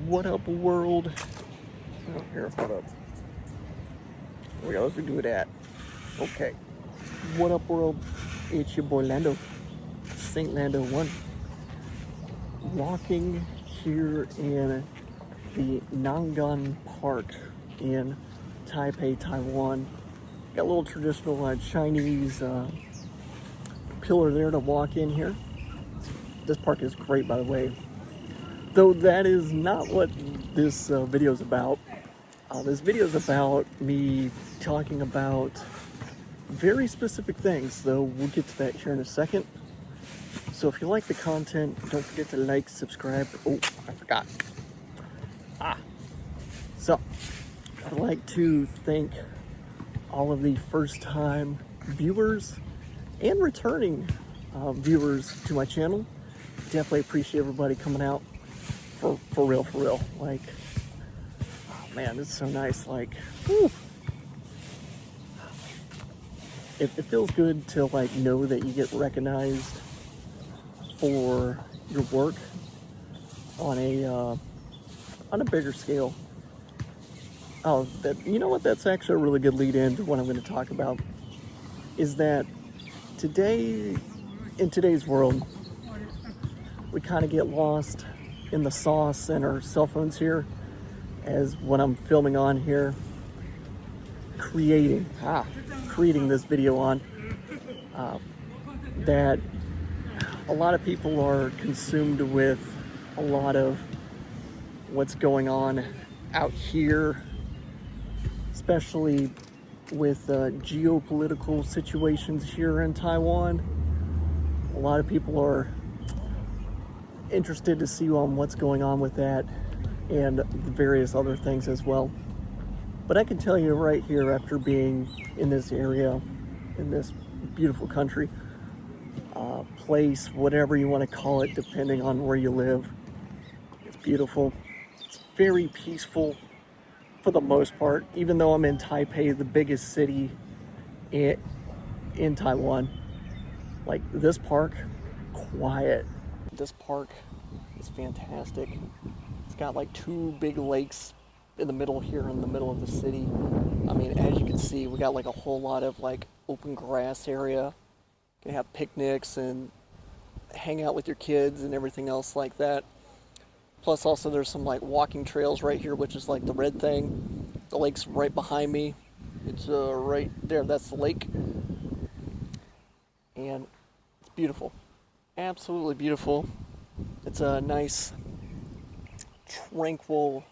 What up, world? Oh, here, hold up. Here we go, let's do that. Okay. What up, world? It's your boy Lando, Saint Lando 1. Walking here in the Nangan Park in Taipei, Taiwan. Got a little traditional Chinese pillar there to walk in here. This park is great, by the way. Though that is not what this video is about. This video is about me talking about very specific things, though we'll get to that here in a second. So if you like the content, don't forget to like, subscribe. Oh, I forgot. So I'd like to thank all of the first-time viewers and returning viewers to my channel. Definitely appreciate everybody coming out. For real. Like, oh man, it's so nice. Like, whew. It feels good to like know that you get recognized for your work on a bigger scale. Oh, you know what? That's actually a really good lead in to what I'm going to talk about. Is that today, in today's world, we kind of get lost in the sauce and our cell phones here, as what I'm filming on here, creating this video on, that a lot of people are consumed with a lot of what's going on out here, especially with geopolitical situations here in Taiwan. A lot of people are interested to see on what's going on with that and various other things as well. But I can tell you right here, after being in this area, in this beautiful country, place, whatever you want to call it, depending on where you live, it's beautiful. It's very peaceful for the most part, even though I'm in Taipei, the biggest city in Taiwan. Like, this park, quiet. This park is fantastic. It's got like two big lakes in the middle here, in the middle of the city. I mean, as you can see, we got like a whole lot of like open grass area. You can have picnics and hang out with your kids and everything else like that. Plus also there's some like walking trails right here, which is like the red thing. The lake's right behind me. It's right there, that's the lake. And it's beautiful. Absolutely beautiful. It's a nice, tranquil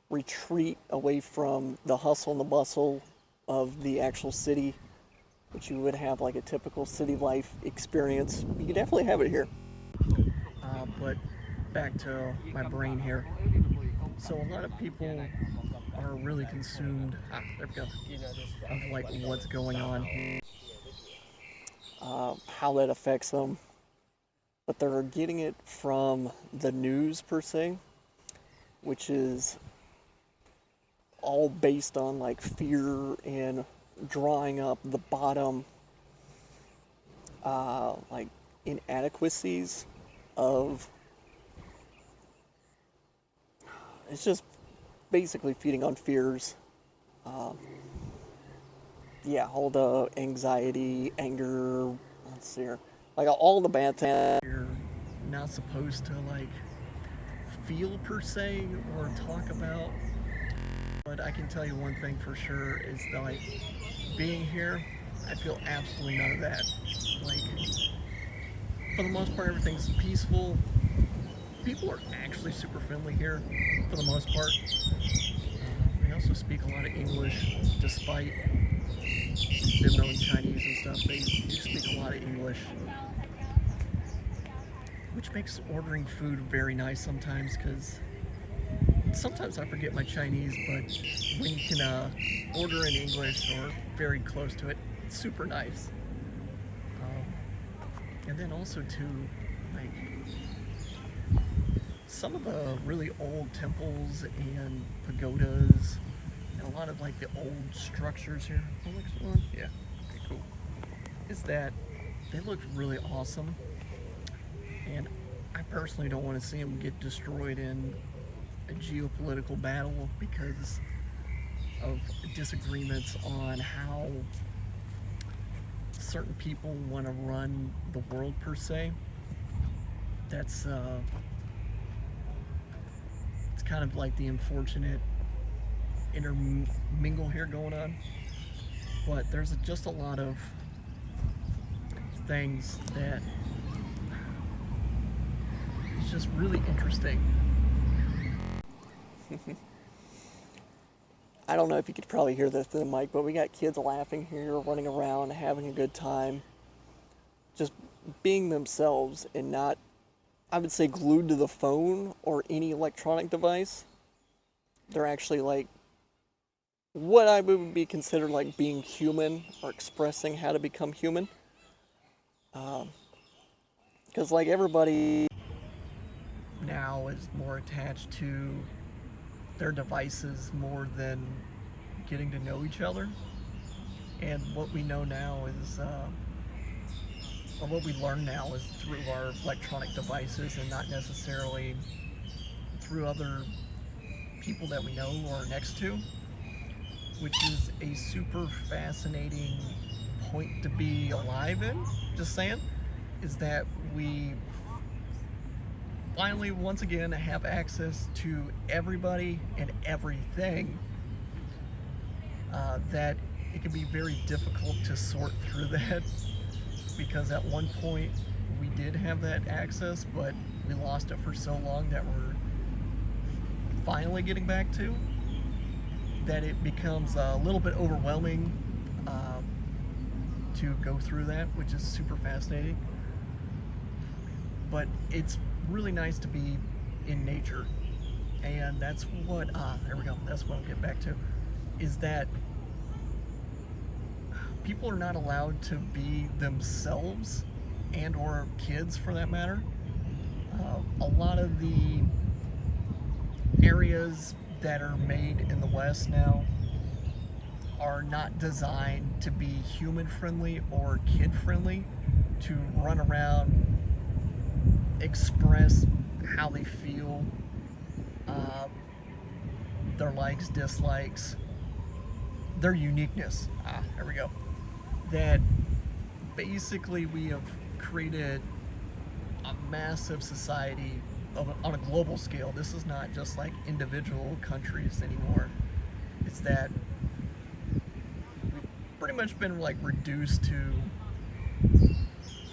retreat away from the hustle and the bustle of the actual city, which you would have like a typical city life experience. You can definitely have it here. But back to my brain here. So a lot of people are really consumed, there we go, of like what's going on, how that affects them. But they're getting it from the news per se, which is all based on like fear and drawing up the bottom like inadequacies of, it's just basically feeding on fears. Yeah, all the anxiety, anger, let's see here, like all the bad things you're not supposed to like feel per se or talk about. But I can tell you one thing for sure is that like being here, I feel absolutely none of that. Like, for the most part, everything's peaceful. People are actually super friendly here for the most part. They also speak a lot of English, despite them knowing Chinese and stuff. They do speak a lot of English, which makes ordering food very nice sometimes, because sometimes I forget my Chinese, but when you can order in English or very close to it, it's super nice. And then also too, like, some of the really old temples and pagodas, and a lot of like the old structures here. Oh, looks fun. Yeah, okay, cool. Is that they look really awesome, and I personally don't want to see them get destroyed in a geopolitical battle because of disagreements on how certain people want to run the world per se. That's it's kind of like the unfortunate intermingle here going on. But there's just a lot of things that it's just really interesting. I don't know if you could probably hear this through the mic, but we got kids laughing here, running around, having a good time, just being themselves and not, I would say, glued to the phone or any electronic device. They're actually like what I would be considered like being human or expressing how to become human. Because like everybody now is more attached to their devices more than getting to know each other. And what we know now is, or what we learn now is through our electronic devices and not necessarily through other people that we know or are next to, which is a super fascinating point to be alive in, just saying, is that we finally, once again, have access to everybody and everything, that it can be very difficult to sort through that, because at one point we did have that access, but we lost it for so long that we're finally getting back to, that it becomes a little bit overwhelming to go through that, which is super fascinating. But it's really nice to be in nature, and that's what there we go, that's what I'll get back to, is that people are not allowed to be themselves, and or kids for that matter. A lot of the areas that are made in the West now are not designed to be human friendly or kid friendly, to run around, express how they feel, their likes, dislikes, their uniqueness. There we go. That basically we have created a massive society on a global scale. This is not just like individual countries anymore. It's that we've pretty much been like reduced to,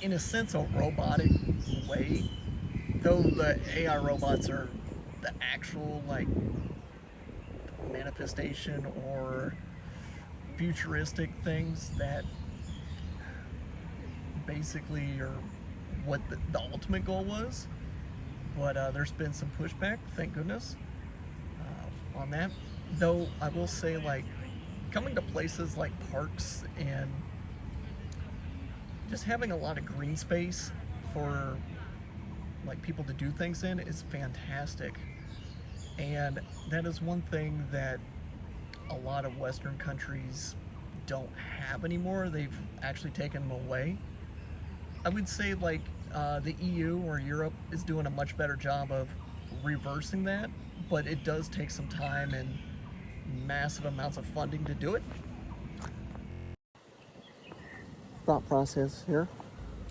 in a sense, a robotic way, though the AI robots are the actual like manifestation or futuristic things that basically are what the ultimate goal was. But there's been some pushback, thank goodness, on that. Though I will say, like, coming to places like parks and just having a lot of green space for like people to do things in is fantastic. And that is one thing that a lot of Western countries don't have anymore. They've actually taken them away. I would say like the EU or Europe is doing a much better job of reversing that, but it does take some time and massive amounts of funding to do it. Thought process here.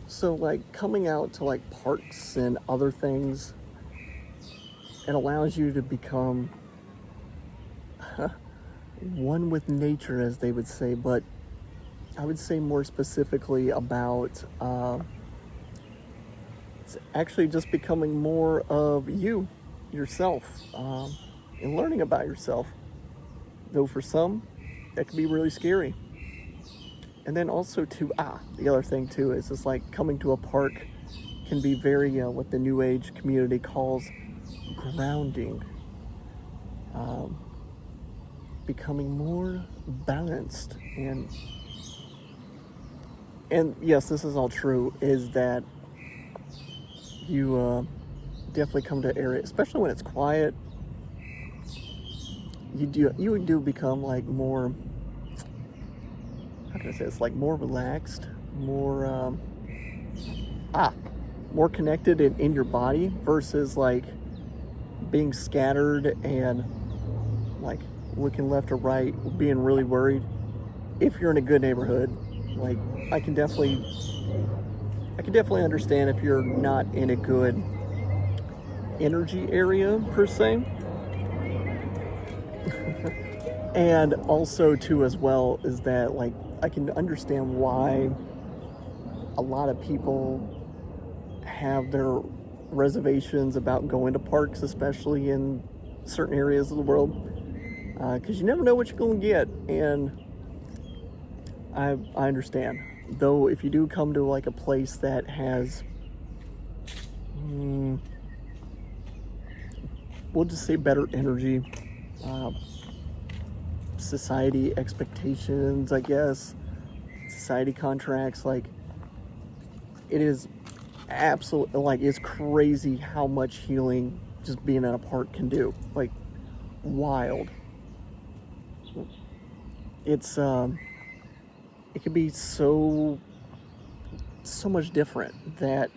So like coming out to like parks and other things, it allows you to become one with nature, as they would say, but I would say more specifically about it's actually just becoming more of yourself, and learning about yourself. Though for some, that can be really scary. And then also too, the other thing too is it's like coming to a park can be very, what the New Age community calls grounding. Becoming more balanced, and yes, this is all true, is that you definitely come to an area, especially when it's quiet, you do become like more, how can I say this, like more relaxed, more more connected in your body versus like being scattered and like looking left or right, being really worried. If you're in a good neighborhood, like I can definitely understand if you're not in a good energy area per se. And also too as well is that like I can understand why a lot of people have their reservations about going to parks, especially in certain areas of the world, because you never know what you're going to get. And I understand, though. If you do come to like a place that has, we'll just say better energy, society expectations, I guess, society contracts, like it is absolutely, like it's crazy how much healing just being in a park can do. Like wild. It's it can be so much different that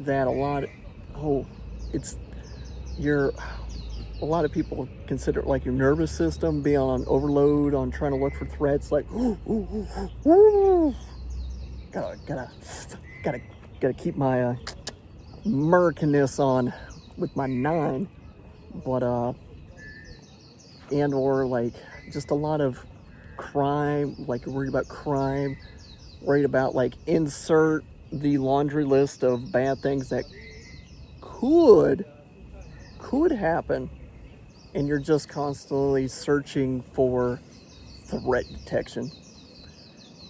a lot of, it's your, a lot of people consider like your nervous system being on overload on trying to look for threats, like gotta keep my murkiness on with my 9, but and or like just a lot of crime, like worried about crime, worried about like insert the laundry list of bad things that could happen, and you're just constantly searching for threat detection.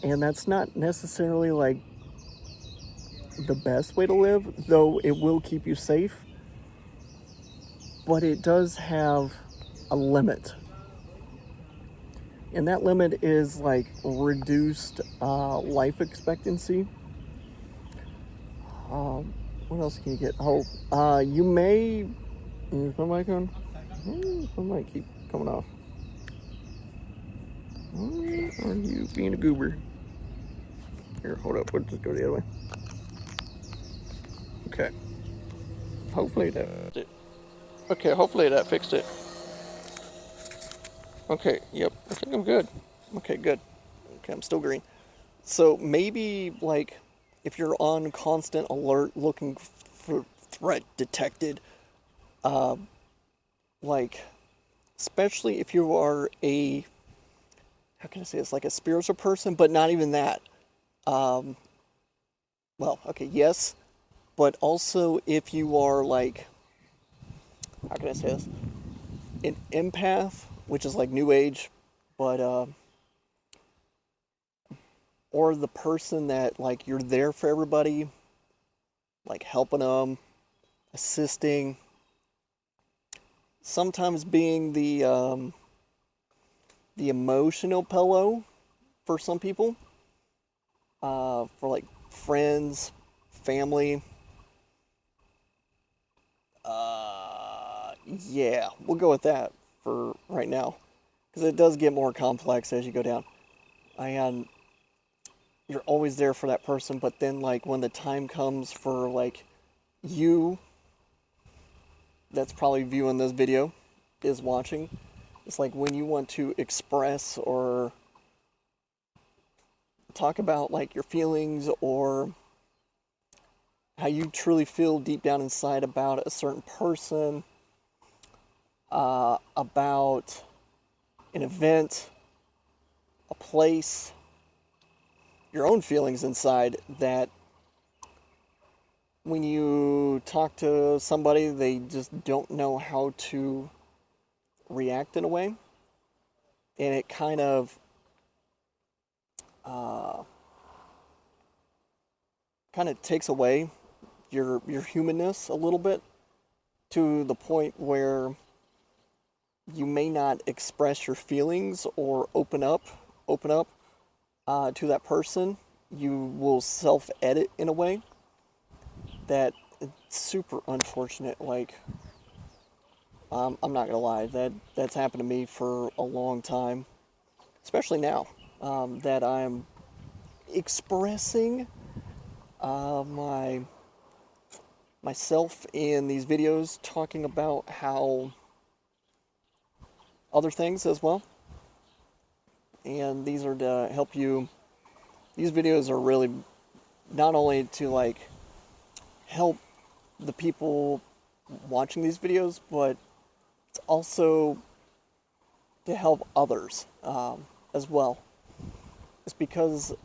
And that's not necessarily like the best way to live, though it will keep you safe, but it does have a limit. And that limit is like reduced life expectancy. What else can you get? You may. Is my mic on? My mic keep coming off. Are you being a goober? Here, hold up. We'll just go the other way. Okay. Hopefully that fixed it. Okay, hopefully that fixed it. Okay, yep. I think I'm good. Okay, good. Okay, I'm still green. So maybe like if you're on constant alert looking for threat detected, like especially if you are a, how can I say this, like a spiritual person, but not even that. Well, okay, yes, but also if you are like, how can I say this, an empath, which is like new age, but or the person that like you're there for everybody, like helping them, assisting, sometimes being the emotional pillow for some people, for like friends, family. Yeah, we'll go with that for right now, because it does get more complex as you go down. And you're always there for that person, but then like when the time comes for like you, that's probably viewing this video, is watching, it's like when you want to express or talk about like your feelings or how you truly feel deep down inside about a certain person, about an event, a place, your own feelings inside, that when you talk to somebody, they just don't know how to react in a way. And it kind of takes away your humanness a little bit, to the point where you may not express your feelings or open up to that person. You will self-edit in a way that it's super unfortunate. Like, I'm not gonna lie, that's happened to me for a long time, especially now, that I'm expressing my myself in these videos talking about how other things as well. And these are to help you. These videos are really not only to like help the people watching these videos, but it's also to help others as well. It's because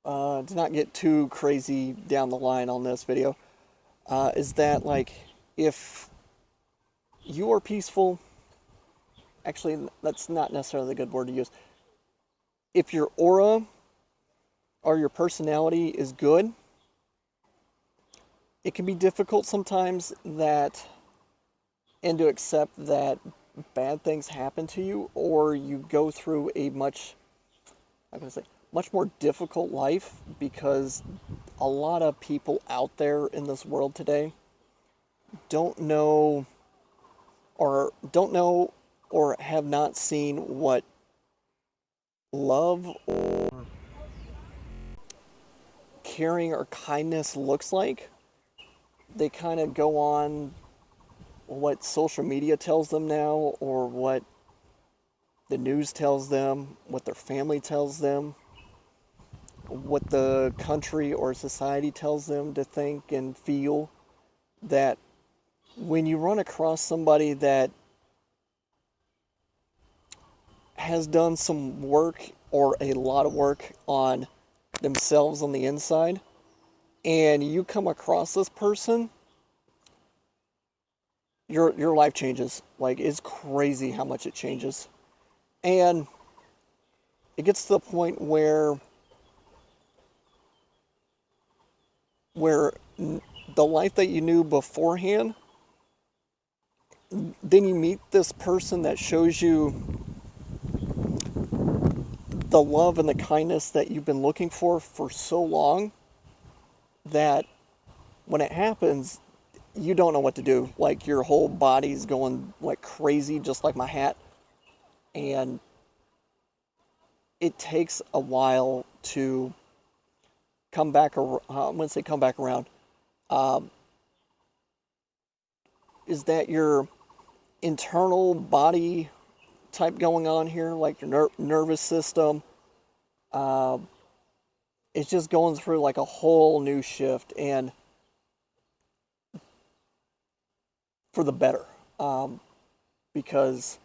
to not get too crazy down the line on this video, is that like if you are peaceful, actually that's not necessarily the good word to use. If your aura or your personality is good, it can be difficult sometimes that and to accept that bad things happen to you, or you go through a much more difficult life, because a lot of people out there in this world today don't know or have not seen what love or caring or kindness looks like. They kind of go on what social media tells them now, or what the news tells them, what their family tells them, what the country or society tells them to think and feel. That when you run across somebody that has done some work or a lot of work on themselves on the inside, and you come across this person, your life changes. Like, it's crazy how much it changes. And it gets to the point where the life that you knew beforehand, then you meet this person that shows you the love and the kindness that you've been looking for so long, that when it happens, you don't know what to do. Like, your whole body's going like crazy, just like my hat. And it takes a while to come back around. I'm going to say come back around. Is that your internal body type going on here, like your nervous system? Uh, it's just going through like a whole new shift, and for the better, because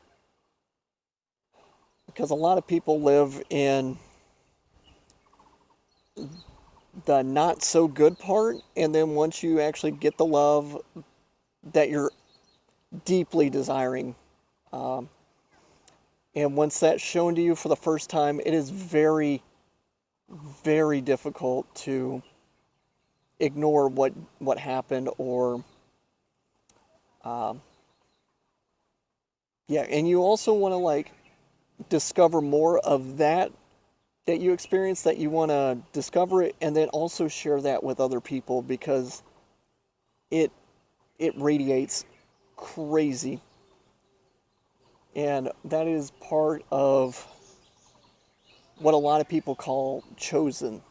a lot of people live in the not so good part, and then once you actually get the love that you're deeply desiring, and once that's shown to you for the first time, it is very, very difficult to ignore what happened, or yeah. And you also want to like discover more of that you experience, that you want to discover it, and then also share that with other people, because it radiates crazy. And that is part of what a lot of people call chosen.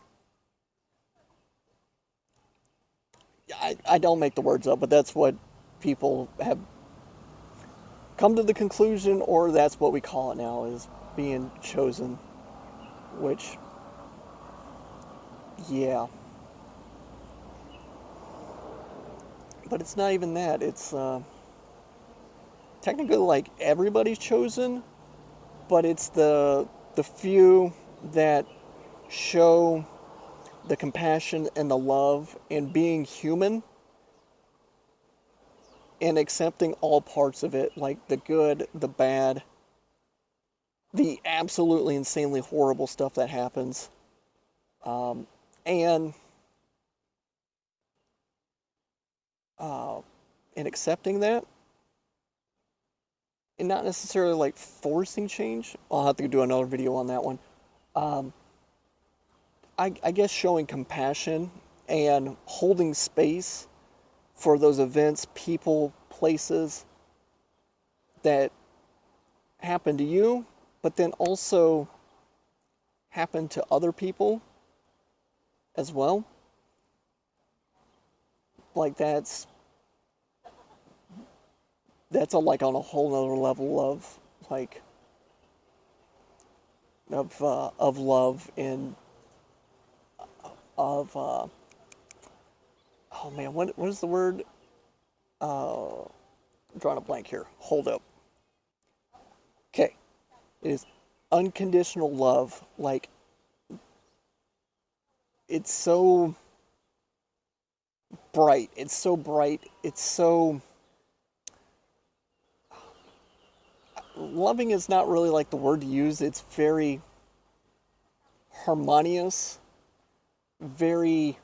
I don't make the words up, but that's what people have come to the conclusion, or that's what we call it now, is being chosen. Which, yeah. But it's not even that. It's technically like everybody's chosen, but it's the few that show the compassion and the love and being human and accepting all parts of it, like the good, the bad, the absolutely insanely horrible stuff that happens, and and accepting that, and not necessarily like forcing change. I'll have to do another video on that one. I guess showing compassion and holding space for those events, people, places that happen to you, but then also happen to other people as well. like that's a, like on a whole nother level of like of love and of oh man, what is the word? I'm drawing a blank here. Hold up. Okay, it is unconditional love. Like it's so bright. It's so bright. It's so loving is not really like the word to use. It's very harmonious, very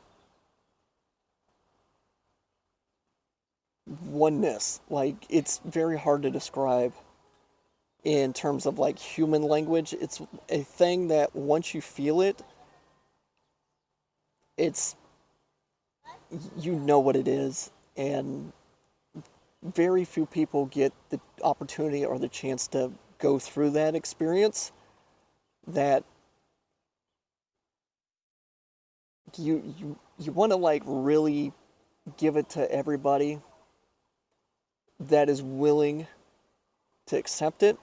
oneness. Like it's very hard to describe in terms of like human language. It's a thing that once you feel it, it's you know what it is, and very few people get the opportunity or the chance to go through that experience that you want to like really give it to everybody that is willing to accept it,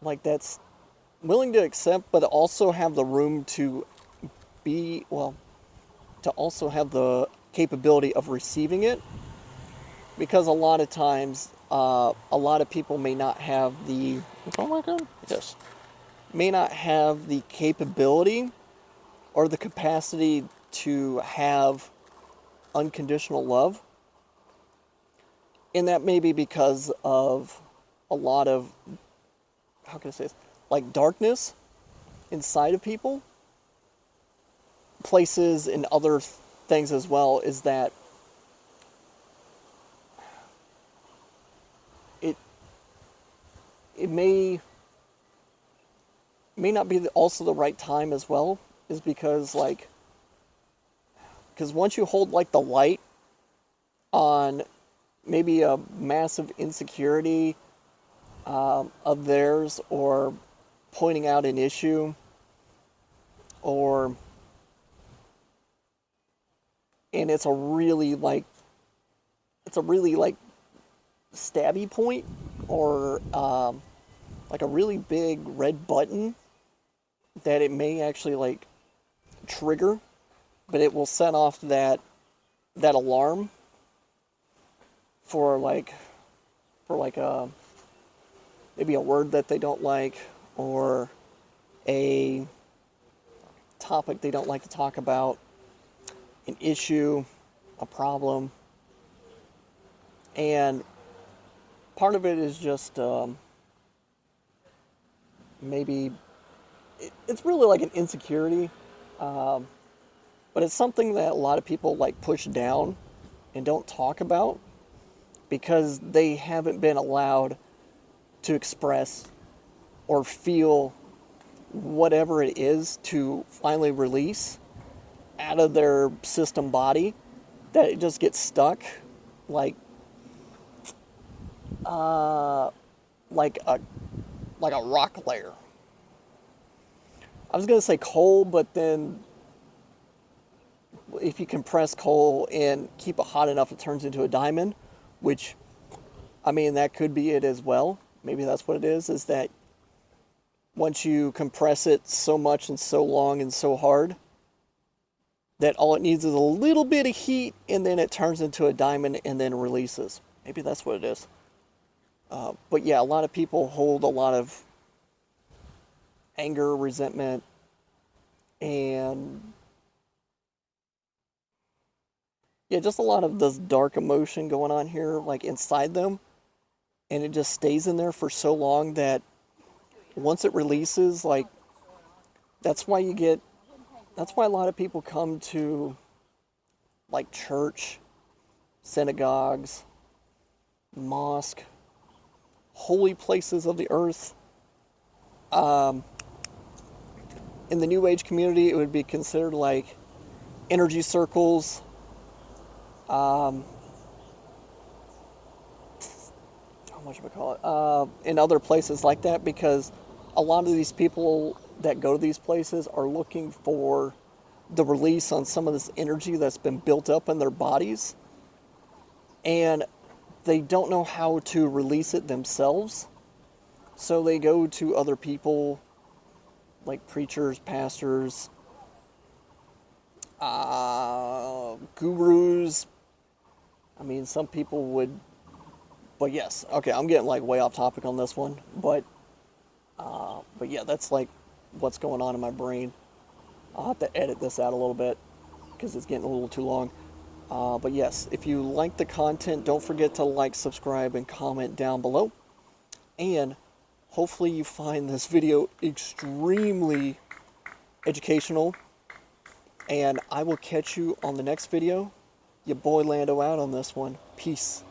like that's willing to accept but also have the room to be well to also have the capability of receiving it, because a lot of times a lot of people may not have the oh my god yes may not have the capability or the capacity to have unconditional love, and that may be because of a lot of how can I say this, like darkness inside of people, places and other things as well, is that it it may not be also the right time as well, is because like because once you hold like the light on maybe a massive insecurity of theirs, or pointing out an issue, or and it's a really like stabby point, or like a really big red button that it may actually like trigger, but it will set off that alarm for like a maybe a word that they don't like, or a topic they don't like to talk about, an issue, a problem. And part of it is just maybe it's really like an insecurity, um, but it's something that a lot of people like push down and don't talk about because they haven't been allowed to express or feel whatever it is to finally release out of their system body, that it just gets stuck like uh like a rock layer. I was gonna say coal, but then if you compress coal and keep it hot enough, it turns into a diamond, which, I mean, that could be it as well. Maybe that's what it is that once you compress it so much and so long and so hard, that all it needs is a little bit of heat and then it turns into a diamond and then releases. Maybe that's what it is. But yeah, a lot of people hold a lot of anger, resentment, and yeah, just a lot of this dark emotion going on here, like inside them, and it just stays in there for so long that once it releases, like that's why you get, that's why a lot of people come to like church, synagogues, mosque, holy places of the earth. Um, in the New Age community, it would be considered like energy circles. Um, what should we call it? In other places like that, because a lot of these people that go to these places are looking for the release on some of this energy that's been built up in their bodies, and they don't know how to release it themselves, so they go to other people like preachers, pastors, gurus. I mean, some people would, but yes, okay, I'm getting like way off topic on this one, but yeah, that's like what's going on in my brain. I'll have to edit this out a little bit because it's getting a little too long. But yes, if you like the content, don't forget to like, subscribe, and comment down below. And hopefully you find this video extremely educational. And I will catch you on the next video. Your boy Lando out on this one. Peace.